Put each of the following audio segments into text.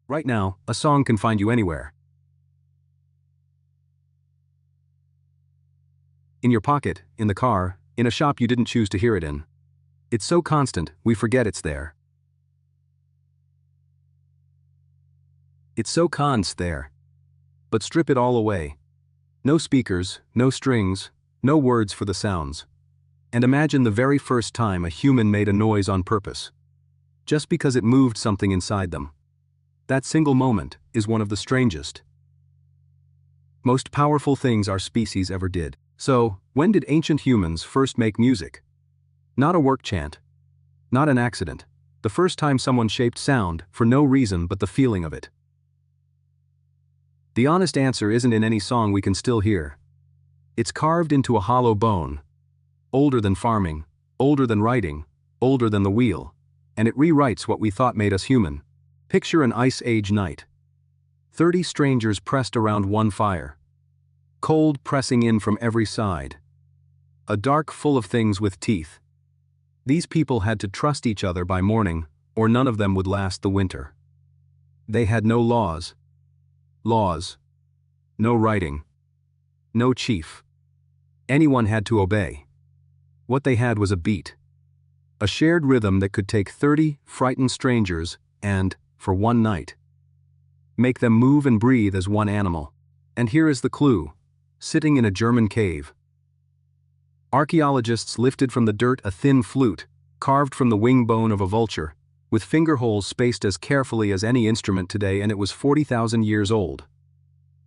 Right now, a song can find you anywhere. In your pocket, in the car, in a shop you didn't choose to hear it in. It's so constant, we forget it's there. It's so constant there. But strip it all away. No speakers, no strings, no words for the sounds. And imagine the very first time a human made a noise on purpose. Just because it moved something inside them. That single moment is one of the strangest, most powerful things our species ever did. So, when did ancient humans first make music? Not a work chant. Not an accident. The first time someone shaped sound for no reason but the feeling of it. The honest answer isn't in any song we can still hear. It's carved into a hollow bone. Older than farming, older than writing, older than the wheel. And it rewrites what we thought made us human. Picture an Ice Age night. 30 strangers pressed around one fire. Cold pressing in from every side. A dark full of things with teeth. These people had to trust each other by morning, or none of them would last the winter. They had no laws. No writing. No chief. Anyone had to obey. What they had was a beat. A shared rhythm that could take 30 frightened strangers and, for one night, make them move and breathe as one animal. And here is the clue. Sitting in a German cave. Archaeologists lifted from the dirt a thin flute, carved from the wing bone of a vulture, with finger holes spaced as carefully as any instrument today, and it was 40,000 years old.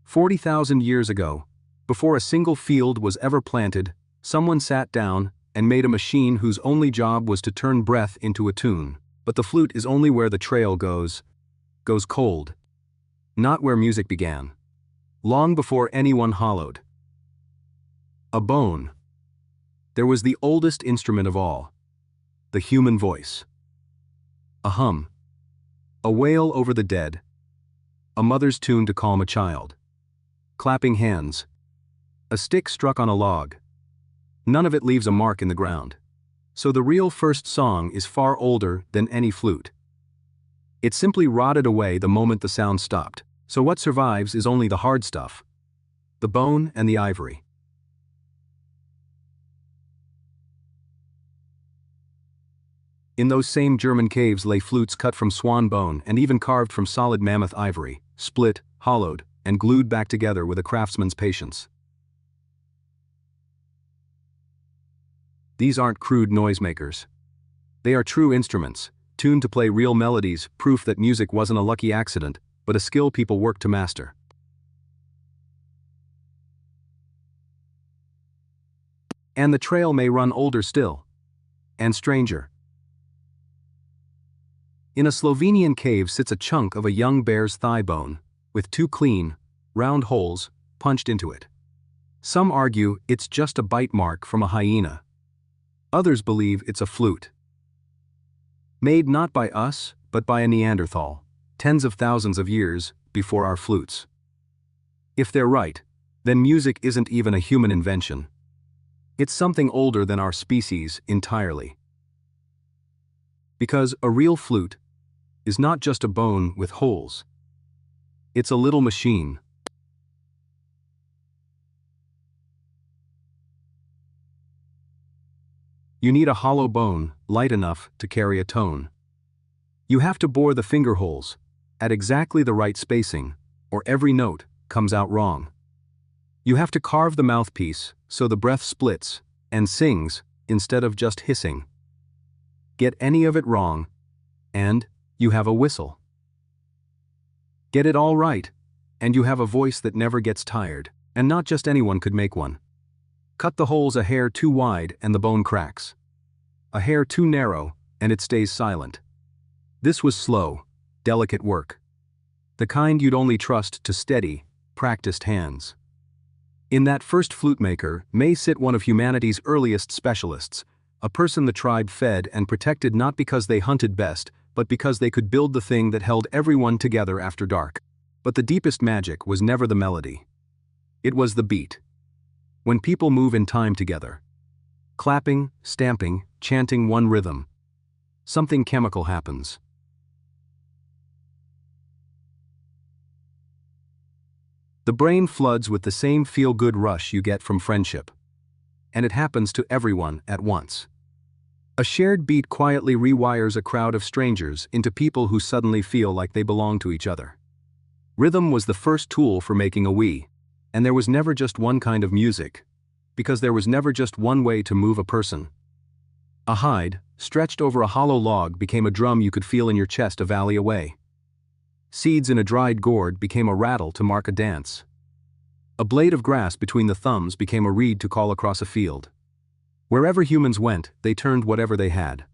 40,000 years ago, before a single field was ever planted, someone sat down and made a machine whose only job was to turn breath into a tune. But the flute is only where the trail goes cold. Not where music began. Long before anyone hollowed. A bone. There was the oldest instrument of all. The human voice. A hum. A wail over the dead. A mother's tune to calm a child. Clapping hands. A stick struck on a log. None of it leaves a mark in the ground. So the real first song is far older than any flute. It simply rotted away the moment the sound stopped. So what survives is only the hard stuff. The bone and the ivory. In those same German caves lay flutes cut from swan bone and even carved from solid mammoth ivory, split, hollowed, and glued back together with a craftsman's patience. These aren't crude noisemakers. They are true instruments, tuned to play real melodies, proof that music wasn't a lucky accident, but a skill people worked to master. And the trail may run older still. And stranger. In a Slovenian cave sits a chunk of a young bear's thigh bone, with two clean, round holes punched into it. Some argue it's just a bite mark from a hyena. Others believe it's a flute. Made not by us, but by a Neanderthal, tens of thousands of years before our flutes. If they're right, then music isn't even a human invention. It's something older than our species entirely. Because a real flute is not just a bone with holes. It's a little machine. You need a hollow bone, light enough to carry a tone. You have to bore the finger holes at exactly the right spacing, or every note comes out wrong. You have to carve the mouthpiece so the breath splits and sings instead of just hissing. Get any of it wrong, and you have a whistle. Get it all right, and you have a voice that never gets tired, and not just anyone could make one. Cut the holes a hair too wide and the bone cracks. A hair too narrow and it stays silent. This was slow, delicate work. The kind you'd only trust to steady, practiced hands. In that first flute maker may sit one of humanity's earliest specialists, a person the tribe fed and protected not because they hunted best, but because they could build the thing that held everyone together after dark. But the deepest magic was never the melody. It was the beat. When people move in time together, clapping, stamping, chanting one rhythm, something chemical happens. The brain floods with the same feel-good rush you get from friendship. And it happens to everyone at once. A shared beat quietly rewires a crowd of strangers into people who suddenly feel like they belong to each other. Rhythm was the first tool for making a we, and there was never just one kind of music, because there was never just one way to move a person. A hide, stretched over a hollow log, became a drum you could feel in your chest a valley away. Seeds in a dried gourd became a rattle to mark a dance. A blade of grass between the thumbs became a reed to call across a field. Wherever humans went, they turned whatever they had.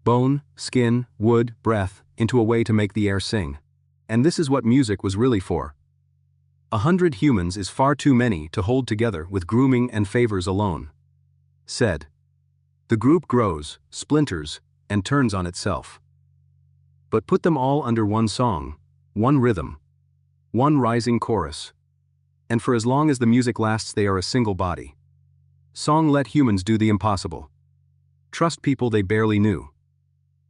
Bone, skin, wood, breath, into a way to make the air sing. And this is what music was really for. 100 humans is far too many to hold together with grooming and favors alone. Said. The group grows, splinters, and turns on itself. But put them all under one song, one rhythm, one rising chorus. And for as long as the music lasts, they are a single body. Song let humans do the impossible. Trust people they barely knew.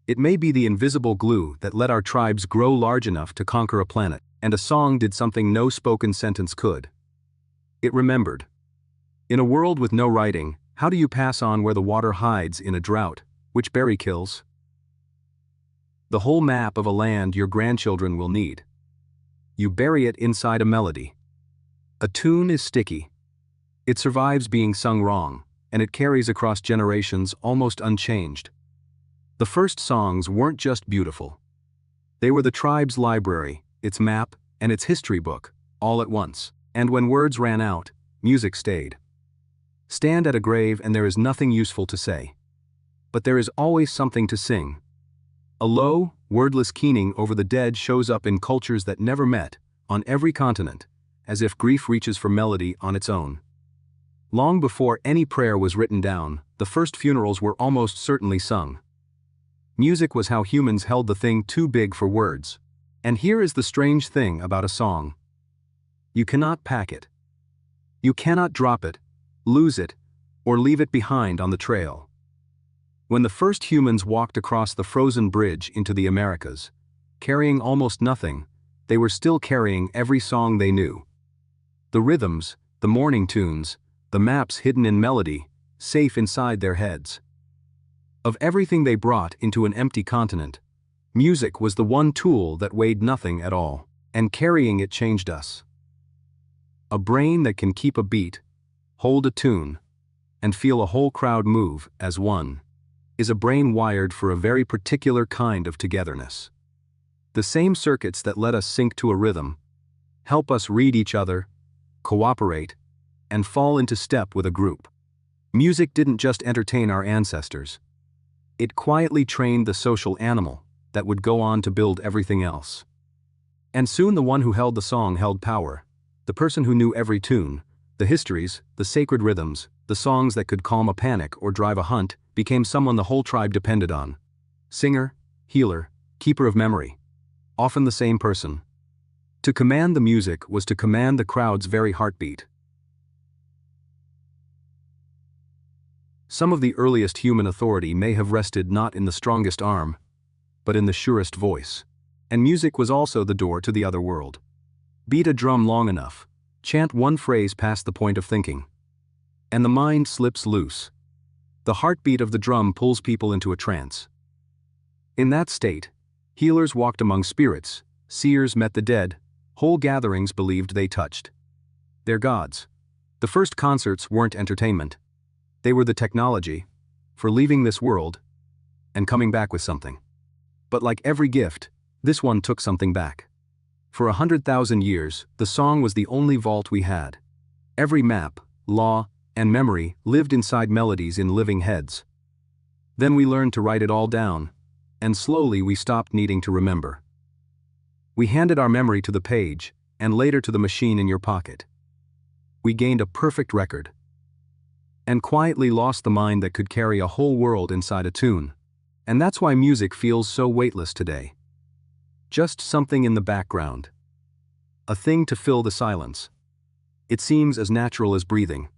It may be the invisible glue that let our tribes grow large enough to conquer a planet, and a song did something no spoken sentence could. It remembered. In a world with no writing, how do you pass on where the water hides in a drought, which berry kills? The whole map of a land your grandchildren will need. You bury it inside a melody. A tune is sticky. It survives being sung wrong, and it carries across generations almost unchanged. The first songs weren't just beautiful. They were the tribe's library, its map, and its history book, all at once. And when words ran out, music stayed. Stand at a grave and there is nothing useful to say. But there is always something to sing. A low, wordless keening over the dead shows up in cultures that never met, on every continent, as if grief reaches for melody on its own. Long before any prayer was written down, the first funerals were almost certainly sung. Music was how humans held the thing too big for words. And here is the strange thing about a song. You cannot pack it. You cannot drop it, lose it, or leave it behind on the trail. When the first humans walked across the frozen bridge into the Americas, carrying almost nothing, they were still carrying every song they knew. The rhythms, the morning tunes, the maps hidden in melody, safe inside their heads. Of everything they brought into an empty continent, music was the one tool that weighed nothing at all, and carrying it changed us. A brain that can keep a beat, hold a tune, and feel a whole crowd move as one, is a brain wired for a very particular kind of togetherness. The same circuits that let us sync to a rhythm, help us read each other, cooperate, and fall into step with a group. Music didn't just entertain our ancestors. It quietly trained the social animal that would go on to build everything else. And soon the one who held the song held power, the person who knew every tune, the histories, the sacred rhythms, the songs that could calm a panic or drive a hunt, became someone the whole tribe depended on. Singer, healer, keeper of memory. Often the same person. To command the music was to command the crowd's very heartbeat. Some of the earliest human authority may have rested not in the strongest arm, but in the surest voice. And music was also the door to the other world. Beat a drum long enough, chant one phrase past the point of thinking, and the mind slips loose. The heartbeat of the drum pulls people into a trance. In that state, healers walked among spirits, seers met the dead, whole gatherings believed they touched their gods. The first concerts weren't entertainment. They were the technology for leaving this world and coming back with something. But like every gift, this one took something back. For 100,000 years, the song was the only vault we had. Every map, law, and memory lived inside melodies in living heads. Then we learned to write it all down, and slowly we stopped needing to remember. We handed our memory to the page, and later to the machine in your pocket. We gained a perfect record, and quietly lost the mind that could carry a whole world inside a tune. And that's why music feels so weightless today. Just something in the background. A thing to fill the silence. It seems as natural as breathing.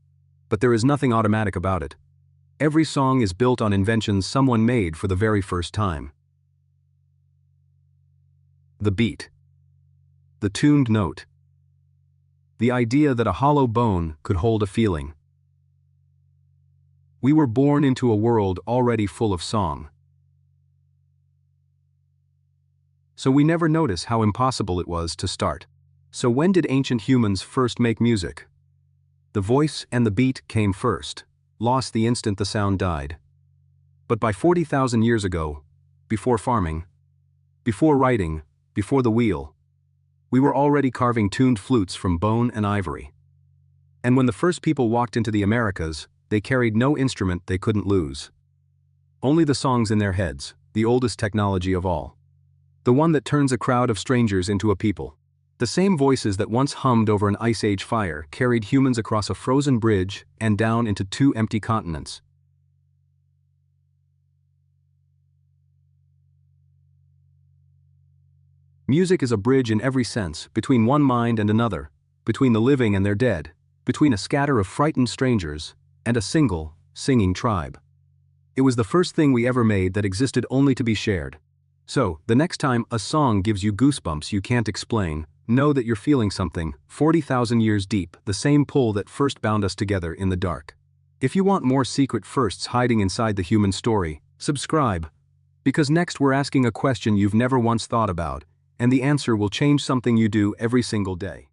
But there is nothing automatic about it. Every song is built on inventions someone made for the very first time. The beat. The tuned note. the idea that a hollow bone could hold a feeling. We were born into a world already full of song. So we never notice how impossible it was to start. So when did ancient humans first make music? The voice and the beat came first, lost the instant the sound died. But by 40,000 years ago, before farming, before writing, before the wheel, we were already carving tuned flutes from bone and ivory. And when the first people walked into the Americas, they carried no instrument they couldn't lose. Only the songs in their heads, the oldest technology of all. The one that turns a crowd of strangers into a people. The same voices that once hummed over an ice age fire carried humans across a frozen bridge and down into 2 empty continents. Music is a bridge in every sense, between one mind and another, between the living and their dead, between a scatter of frightened strangers and a single, singing tribe. It was the first thing we ever made that existed only to be shared. So, the next time a song gives you goosebumps you can't explain, know that you're feeling something, 40,000 years deep, the same pull that first bound us together in the dark. If you want more secret firsts hiding inside the human story, subscribe. Because next we're asking a question you've never once thought about, and the answer will change something you do every single day.